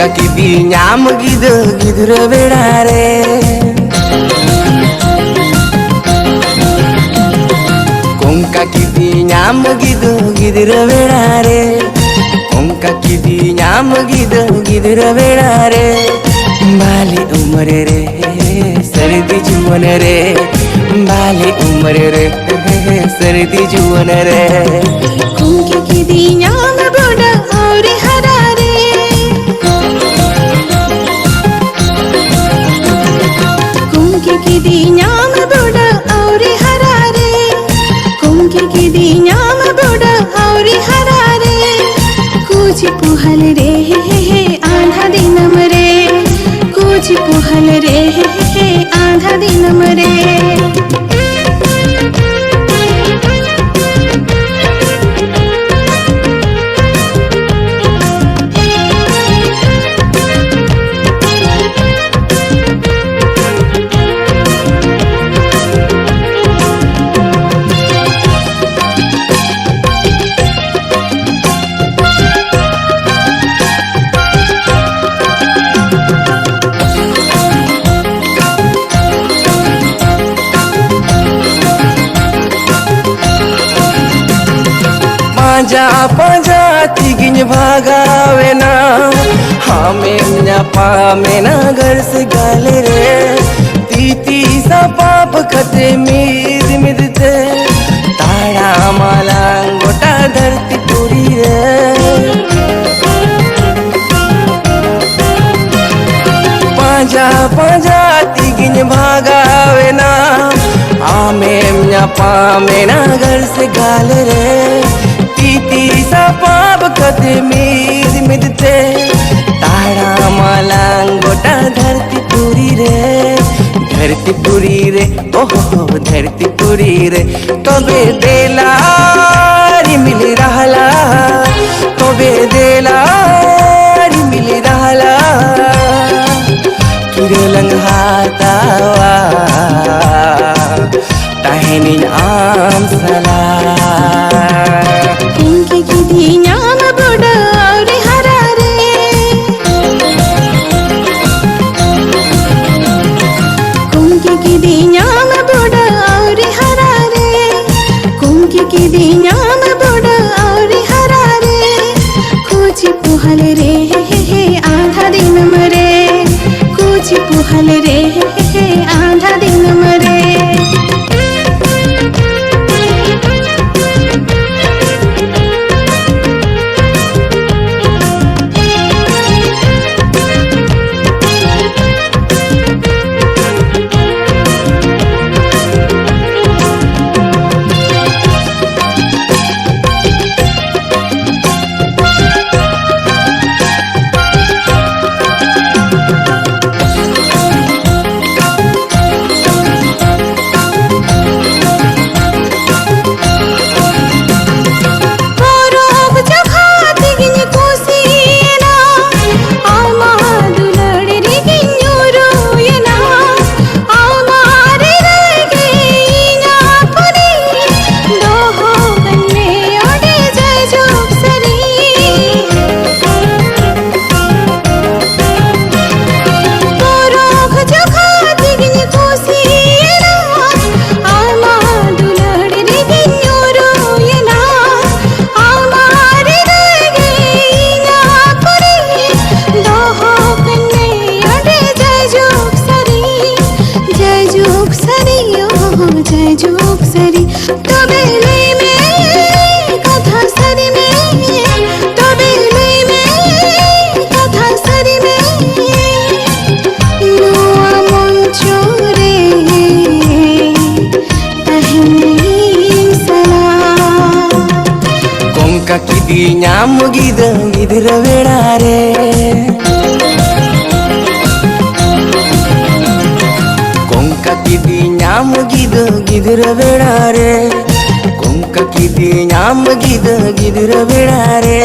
Kongka kidi nyam gidu gidura bedare. Kongka kidi nyam gidu gidura bedare. Kongka kidi nyam gidu gidura bedare. Bali umre re sardi juwan re. Bali umre re sardi juwan re. Kongka kidi nyam boda aur harare. Kongka kidi nyam boda aur harare. Kongka kidi nyam boda aur harare. Kuch puhal re आधा दिनम रे. कुछ पुहल रे आधा दिनम रे. पांजा पांजा तिगिन भागावे ना हमें न पामे ना घर से गाले रे. तीती सा पाप खते मीद मिदते ताड़ा माला गोटा धरती पूरी रे. पांजा पांजा तिगिन भागावे ना हमें न पामे ना घर से गाले रे. तीती सा पाप कदे मीद मिदते ताड़ा माला गोटा धरती पूरी रे. धरती पूरी रे ओहो धरती पूरी रे. तबे देलारी मिल रहला. तबे देलारी मिल रहला. किरलंग हातावा तहनी आम सला. Kongka kidi nyam boda aur harare. Kongka kidi nyam boda aur harare. Kongka kidi nyam boda aur harare. Kuch puhal re आधा दिनम रे. कुछ पुहल रे आधा दिनम रे. जय जोग सरी तबेले में कथा सरी में. तबेले में कथा सरी में. नुआ मंचोरे तहनीम सला. Kongka kidi nyam gidu gidura bedare. Kongka kidi nyam gidu gidura bedare. Kongka kidi nyam gidu gidura bedare.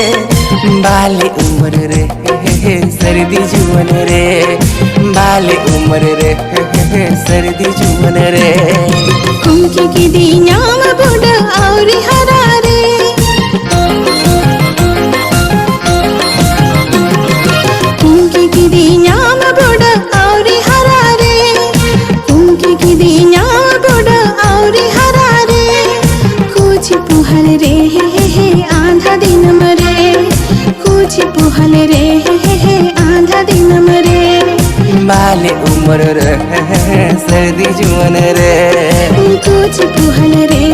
Bali umre re sardi juwan re. Bali umre re sardi juwan re. Kongka kidi nyam boda aur harare. Kongka कुछ पुहल रे हे आंधा दिन मरे कुछ पुहल रे हे आंधा दिन मरे बाले उम्र रे सर्दी जुवन रे कुछ पुहल रे